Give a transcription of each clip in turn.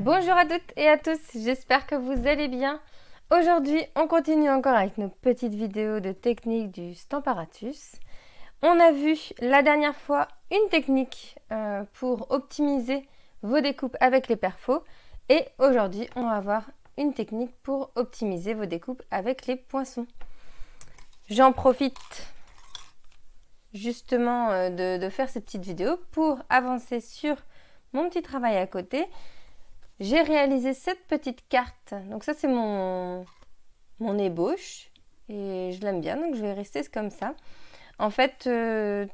Bonjour à toutes et à tous, j'espère que vous allez bien. Aujourd'hui, on continue encore avec nos petites vidéos de technique du Stamparatus. On a vu la dernière fois une technique pour optimiser vos découpes avec les perfos. Et aujourd'hui, on va voir une technique pour optimiser vos découpes avec les poinçons. J'en profite justement de faire cette petite vidéo pour avancer sur mon petit travail à côté. J'ai réalisé cette petite carte. Donc ça, c'est mon ébauche. Et je l'aime bien, donc je vais rester comme ça. En fait,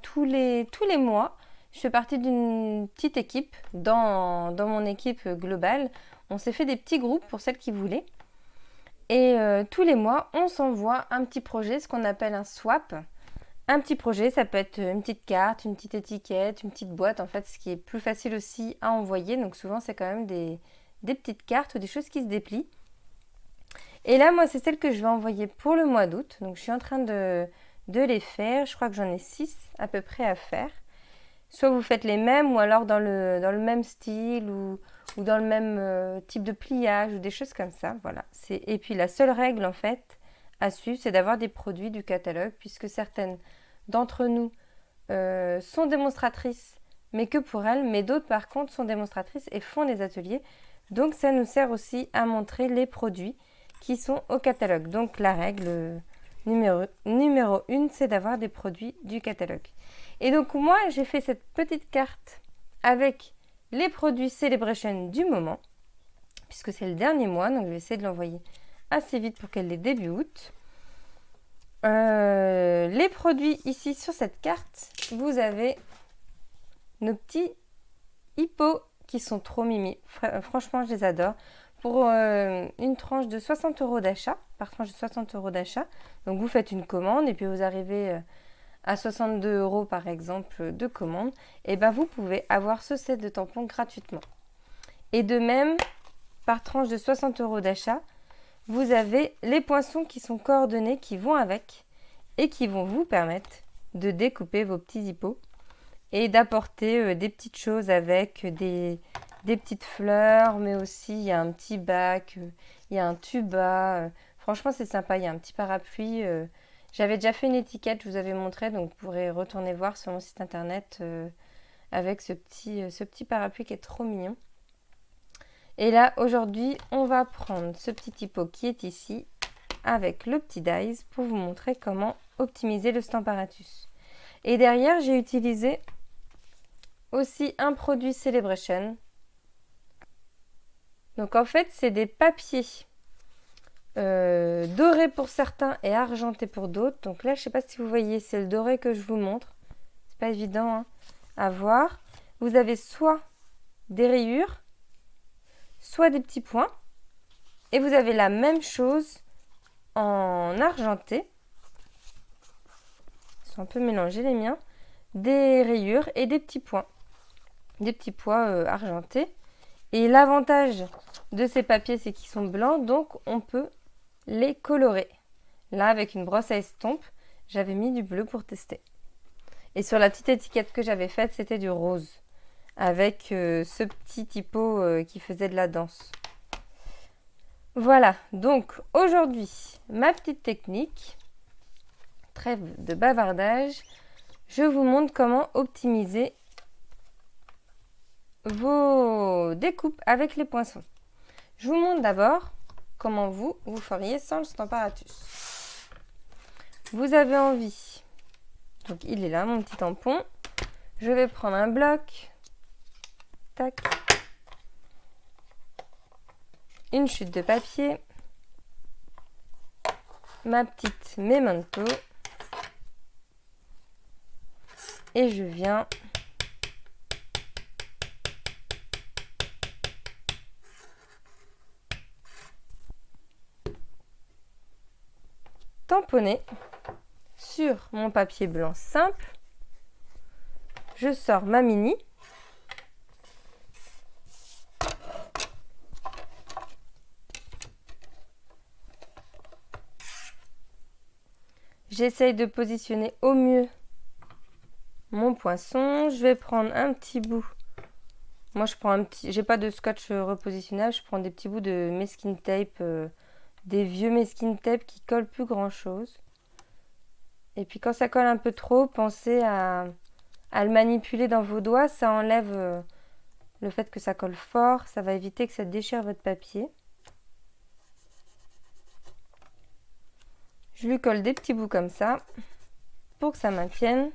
tous les mois, je fais partie d'une petite équipe. Dans mon équipe globale, on s'est fait des petits groupes pour celles qui voulaient. Et tous les mois, on s'envoie un petit projet, ce qu'on appelle un swap. Un petit projet, ça peut être une petite carte, une petite étiquette, une petite boîte, en fait, ce qui est plus facile aussi à envoyer. Donc souvent, c'est quand même des petites cartes ou des choses qui se déplient. Et là, moi, c'est celle que je vais envoyer pour le mois d'août. Donc je suis en train de les faire. Je crois que j'en ai 6 à peu près à faire. Soit vous faites les mêmes ou alors dans le même style ou dans le même type de pliage ou des choses comme ça. Voilà. Et puis la seule règle, en fait, à suivre, c'est d'avoir des produits du catalogue, puisque certaines d'entre nous sont démonstratrices, mais que pour elles, mais d'autres par contre sont démonstratrices et font des ateliers. Donc ça nous sert aussi à montrer les produits qui sont au catalogue. Donc la règle numéro 1, c'est d'avoir des produits du catalogue. Et donc moi, j'ai fait cette petite carte avec les produits Celebration du moment, puisque c'est le dernier mois, donc je vais essayer de l'envoyer assez vite pour qu'elle l'ait début août. Les produits ici sur cette carte, vous avez nos petits hippos qui sont trop mimi. Franchement, je les adore. Pour une tranche de 60 € d'achat, par tranche de 60 € d'achat, donc vous faites une commande et puis vous arrivez à 62 € par exemple de commande, et ben vous pouvez avoir ce set de tampons gratuitement. Et de même, par tranche de 60 € d'achat, vous avez les poinçons qui sont coordonnés, qui vont avec et qui vont vous permettre de découper vos petits hippos et d'apporter des petites choses avec des petites fleurs, mais aussi il y a un petit bac, il y a un tuba. Franchement, c'est sympa, il y a un petit parapluie. J'avais déjà fait une étiquette, je vous avais montré, donc vous pourrez retourner voir sur mon site internet avec ce petit parapluie qui est trop mignon. Et là, aujourd'hui, on va prendre ce petit hippo qui est ici avec le petit dies pour vous montrer comment optimiser le Stamparatus. Et derrière, j'ai utilisé aussi un produit Celebration. Donc en fait, c'est des papiers dorés pour certains et argentés pour d'autres. Donc là, je ne sais pas si vous voyez, c'est le doré que je vous montre. C'est pas évident à voir. Vous avez soit des rayures, soit des petits points. Et vous avez la même chose en argenté. Ils sont un peu mélangés les miens. Des rayures et des petits points. Des petits pois argentés. Et l'avantage de ces papiers, c'est qu'ils sont blancs, donc on peut les colorer. Là, avec une brosse à estompe, j'avais mis du bleu pour tester. Et sur la petite étiquette que j'avais faite, c'était du rose, avec ce petit typo qui faisait de la danse. Voilà, donc aujourd'hui, ma petite technique, trêve de bavardage, je vous montre comment optimiser vos découpes avec les poinçons. Je vous montre d'abord comment vous feriez sans le Stamparatus. Vous avez envie, donc il est là mon petit tampon, je vais prendre un bloc, tac, une chute de papier, ma petite memento et je viens tamponner sur mon papier blanc simple. Je sors ma mini. J'essaye de positionner au mieux mon poinçon. Je vais prendre un petit bout Moi, je prends un petit... J'ai pas de scotch repositionnable, je prends des petits bouts de masking tape, des vieux masking tape qui collent plus grand-chose. Et puis quand ça colle un peu trop, pensez à le manipuler dans vos doigts. Ça enlève le fait que ça colle fort. Ça va éviter que ça déchire votre papier. Je lui colle des petits bouts comme ça pour que ça maintienne.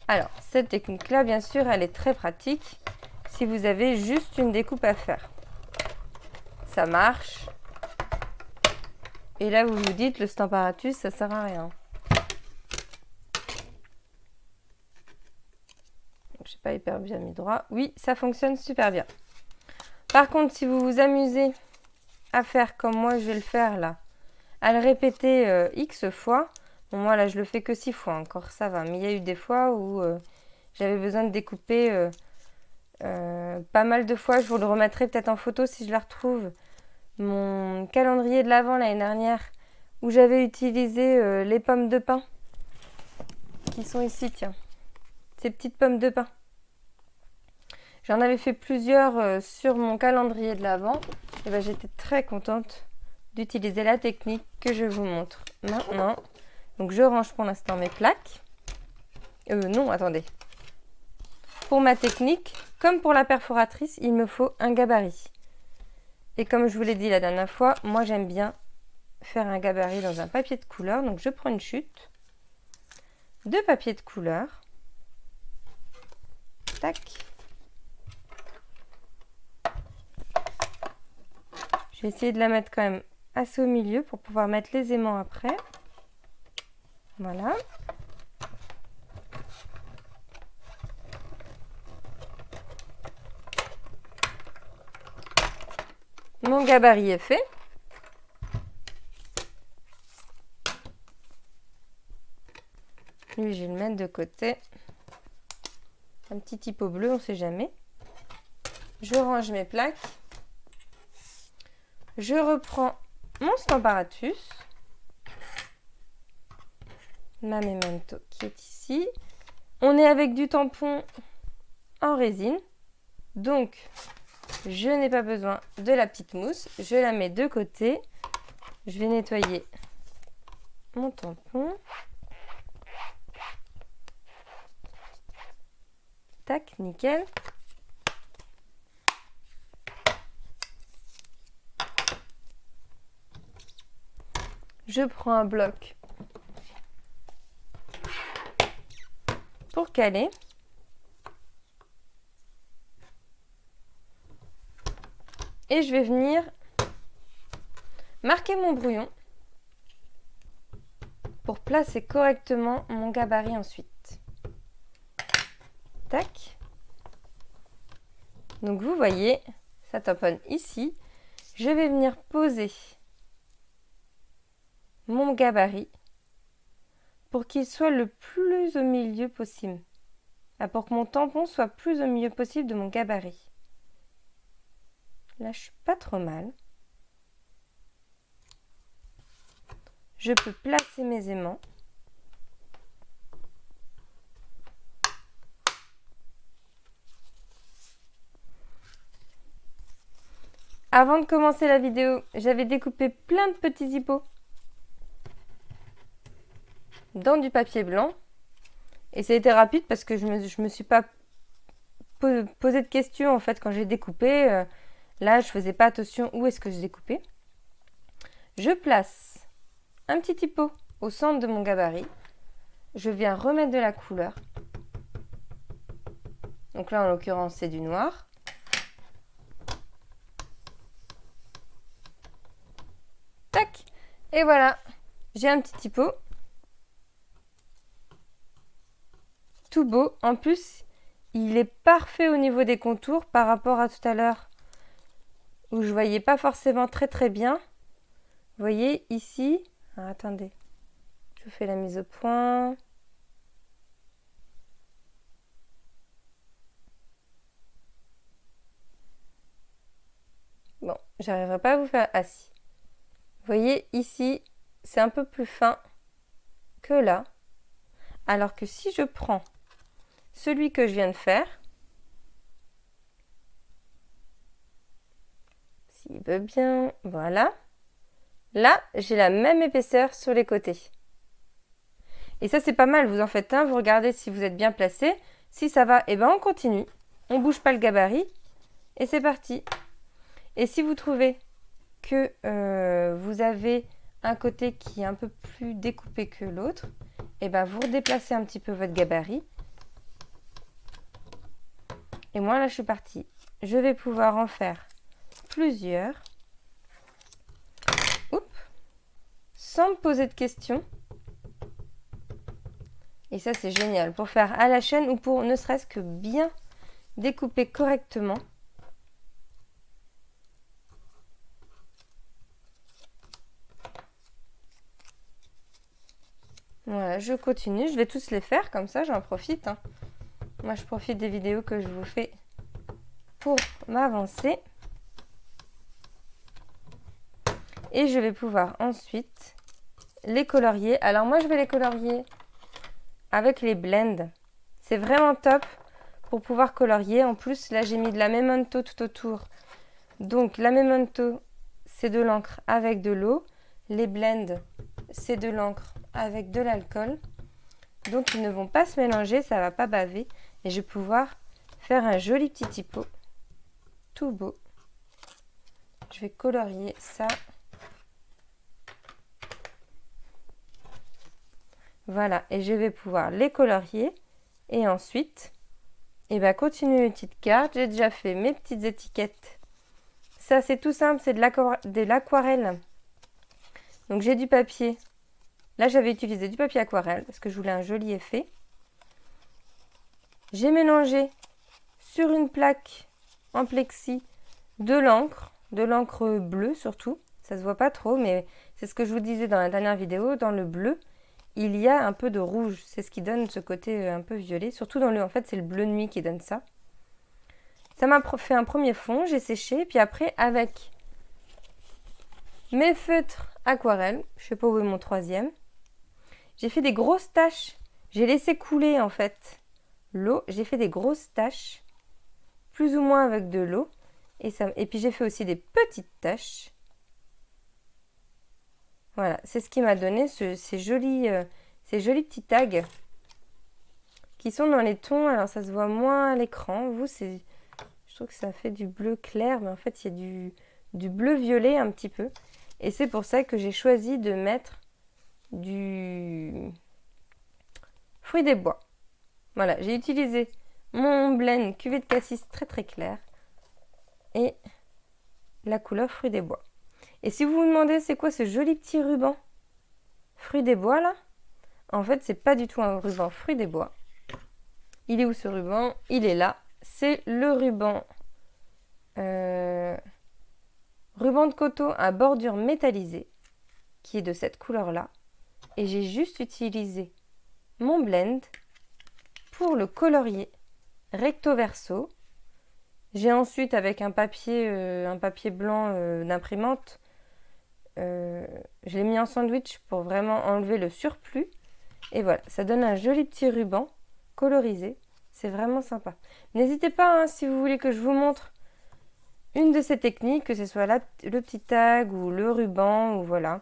Alors, cette technique-là, bien sûr, elle est très pratique si vous avez juste une découpe à faire. Ça marche. Et là, vous vous dites, le Stamparatus, ça sert à rien. Je n'ai pas hyper bien mis droit. Oui, ça fonctionne super bien. Par contre, si vous vous amusez à faire comme moi, je vais le faire là, à le répéter X fois. Bon, moi, là, je le fais que 6 fois, encore ça va. Mais il y a eu des fois où j'avais besoin de découper pas mal de fois. Je vous le remettrai peut-être en photo si je la retrouve. Mon calendrier de l'Avent l'année dernière, où j'avais utilisé les pommes de pin qui sont ici, tiens. Ces petites pommes de pin. J'en avais fait plusieurs sur mon calendrier de l'Avent. Et ben, j'étais très contente d'utiliser la technique que je vous montre maintenant. Donc je range pour l'instant mes plaques. Non, attendez. Pour ma technique, comme pour la perforatrice, il me faut un gabarit. Et comme je vous l'ai dit la dernière fois, moi j'aime bien faire un gabarit dans un papier de couleur. Donc je prends une chute de papier de couleur. Tac. Je vais essayer de la mettre quand même assez au milieu pour pouvoir mettre les aimants après. Voilà. Mon gabarit est fait. Lui, je vais le mettre de côté. Un petit typo bleu, on ne sait jamais. Je range mes plaques. Je reprends mon Stamparatus. Ma Memento qui est ici. On est avec du tampon en résine. Donc, je n'ai pas besoin de la petite mousse. Je la mets de côté. Je vais nettoyer mon tampon. Tac, nickel. Je prends un bloc pour caler. Et je vais venir marquer mon brouillon pour placer correctement mon gabarit ensuite. Tac. Donc vous voyez, ça tamponne ici. Je vais venir poser mon gabarit pour qu'il soit le plus au milieu possible. Pour que mon tampon soit plus au milieu possible de mon gabarit. Là, je suis pas trop mal. Je peux placer mes aimants. Avant de commencer la vidéo, j'avais découpé plein de petits hippos dans du papier blanc. Et ça a été rapide parce que je me suis pas posé de questions en fait quand j'ai découpé. Là, je faisais pas attention où est-ce que je découpais. Je place un petit hippo au centre de mon gabarit. Je viens remettre de la couleur. Donc là, en l'occurrence, c'est du noir. Tac! Et voilà, j'ai un petit hippo. Tout beau. En plus, il est parfait au niveau des contours par rapport à tout à l'heure où je voyais pas forcément très bien. Vous voyez ici, attendez, je fais la mise au point. Bon, j'arriverai pas à vous faire assis. Vous voyez ici, c'est un peu plus fin que là. Alors que si je prends celui que je viens de faire, s'il veut bien. Voilà. Là, j'ai la même épaisseur sur les côtés. Et ça, c'est pas mal. Vous en faites un, vous regardez si vous êtes bien placé. Si ça va, eh ben on continue. On bouge pas le gabarit. Et c'est parti. Et si vous trouvez que vous avez un côté qui est un peu plus découpé que l'autre, eh ben vous redéplacez un petit peu votre gabarit. Et moi, là, je suis partie. Je vais pouvoir en faire plusieurs. Oups. Sans me poser de questions. Et ça, c'est génial pour faire à la chaîne ou pour ne serait-ce que bien découper correctement. Voilà, je continue. Je vais tous les faire comme ça, j'en profite. Hein. Moi, je profite des vidéos que je vous fais pour m'avancer. Et je vais pouvoir ensuite les colorier. Alors moi, je vais les colorier avec les blends. C'est vraiment top pour pouvoir colorier. En plus, là, j'ai mis de la Memento tout autour. Donc, la Memento, c'est de l'encre avec de l'eau. Les blends, c'est de l'encre avec de l'alcool. Donc, ils ne vont pas se mélanger, ça ne va pas baver. Et je vais pouvoir faire un joli petit typo. Tout beau. Je vais colorier ça. Voilà, et je vais pouvoir les colorier. Et ensuite, continuer mes petites cartes. J'ai déjà fait mes petites étiquettes. Ça, c'est tout simple, c'est de l'aquarelle. Donc, j'ai du papier. Là, j'avais utilisé du papier aquarelle parce que je voulais un joli effet. J'ai mélangé sur une plaque en plexi de l'encre bleue surtout. Ça se voit pas trop, mais c'est ce que je vous disais dans la dernière vidéo. Dans le bleu, il y a un peu de rouge. C'est ce qui donne ce côté un peu violet. Surtout dans le... En fait, c'est le bleu nuit qui donne ça. Ça m'a fait un premier fond. J'ai séché. Puis après, avec mes feutres aquarelle, je sais pas où est mon troisième, j'ai fait des grosses taches. J'ai laissé couler en fait l'eau. J'ai fait des grosses taches, plus ou moins avec de l'eau. Et puis j'ai fait aussi des petites taches. Voilà, c'est ce qui m'a donné ces jolis petits tags qui sont dans les tons. Alors ça se voit moins à l'écran. Vous, je trouve que ça fait du bleu clair, mais en fait il y a du bleu violet un petit peu. Et c'est pour ça que j'ai choisi de mettre du fruit des bois. Voilà, j'ai utilisé mon blend cuvée de cassis très très clair et la couleur fruit des bois. Et si vous vous demandez c'est quoi ce joli petit ruban fruit des bois là, en fait c'est pas du tout un ruban fruit des bois. Il est où ce ruban? Il est là. C'est le ruban ruban de coton à bordure métallisée qui est de cette couleur là. Et j'ai juste utilisé mon blend pour le colorier recto verso. J'ai ensuite avec un papier blanc d'imprimante, je l'ai mis en sandwich pour vraiment enlever le surplus. Et voilà, ça donne un joli petit ruban colorisé. C'est vraiment sympa. N'hésitez pas, hein, si vous voulez que je vous montre une de ces techniques, que ce soit le petit tag ou le ruban, ou voilà.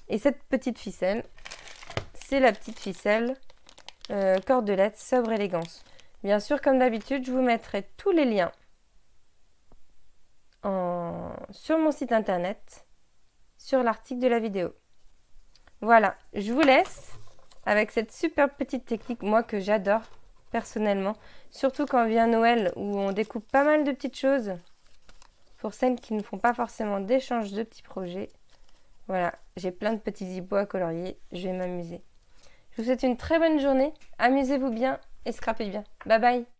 Et cette petite ficelle, c'est la petite ficelle cordelette sobre élégance. Bien sûr, comme d'habitude, je vous mettrai tous les liens sur mon site internet, sur l'article de la vidéo. Voilà, je vous laisse avec cette super petite technique, moi que j'adore personnellement, surtout quand vient Noël où on découpe pas mal de petites choses pour celles qui ne font pas forcément d'échange de petits projets. Voilà, j'ai plein de petits hiboux à colorier, je vais m'amuser. Je vous souhaite une très bonne journée, amusez-vous bien et scrapez bien. Bye bye!